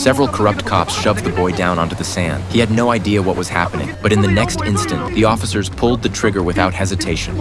Several corrupt cops shoved the boy down onto the sand. He had no idea what was happening, but in the next instant, the officers pulled the trigger without hesitation.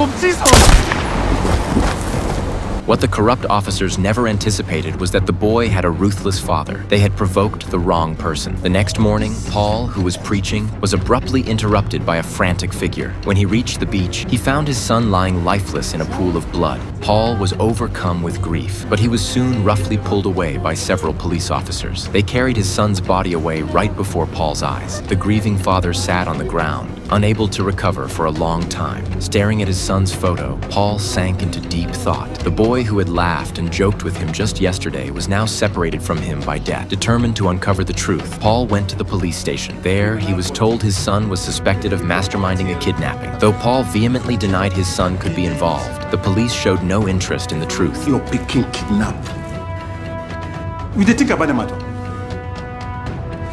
What the corrupt officers never anticipated was that the boy had a ruthless father. They had provoked the wrong person. The next morning, Paul, who was preaching, was abruptly interrupted by a frantic figure. When he reached the beach, he found his son lying lifeless in a pool of blood. Paul was overcome with grief, but he was soon roughly pulled away by several police officers. They carried his son's body away right before Paul's eyes. The grieving father sat on the ground, unable to recover for a long time. Staring at his son's photo, Paul sank into deep thought. The boy who had laughed and joked with him just yesterday was now separated from him by death. Determined to uncover the truth, Paul went to the police station. There, he was told his son was suspected of masterminding a kidnapping. Though Paul vehemently denied his son could be involved, the police showed no interest in the truth. You're picking kidnapped. You think about them at all?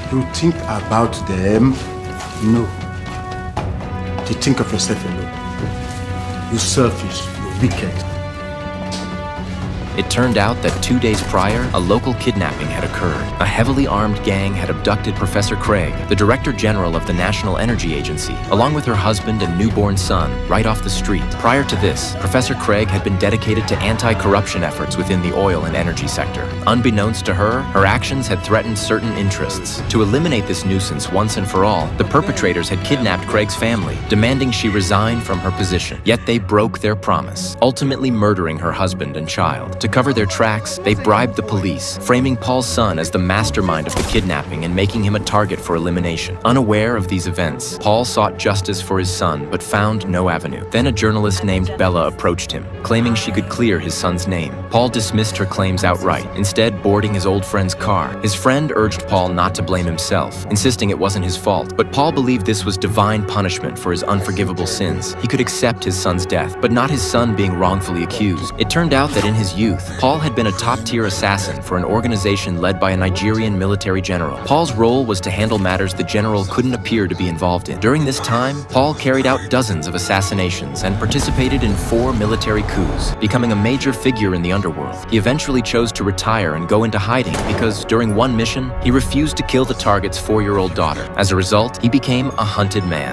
You think about them? No. You think of yourself alone. You're selfish, you're wicked. It turned out that 2 days prior, a local kidnapping had occurred. A heavily armed gang had abducted Professor Craig, the Director General of the National Energy Agency, along with her husband and newborn son, right off the street. Prior to this, Professor Craig had been dedicated to anti-corruption efforts within the oil and energy sector. Unbeknownst to her, her actions had threatened certain interests. To eliminate this nuisance once and for all, the perpetrators had kidnapped Craig's family, demanding she resign from her position. Yet they broke their promise, ultimately murdering her husband and child. To cover their tracks, they bribed the police, framing Paul's son as the mastermind of the kidnapping and making him a target for elimination. Unaware of these events, Paul sought justice for his son but found no avenue. Then a journalist named Bella approached him, claiming she could clear his son's name. Paul dismissed her claims outright, instead boarding his old friend's car. His friend urged Paul not to blame himself, insisting it wasn't his fault. But Paul believed this was divine punishment for his unforgivable sins. He could accept his son's death, but not his son being wrongfully accused. It turned out that in his youth, Paul had been a top-tier assassin for an organization led by a Nigerian military general. Paul's role was to handle matters the general couldn't appear to be involved in. During this time, Paul carried out dozens of assassinations and participated in 4 military coups, becoming a major figure in the underworld. He eventually chose to retire and go into hiding because during one mission, he refused to kill the target's 4-year-old daughter. As a result, he became a hunted man.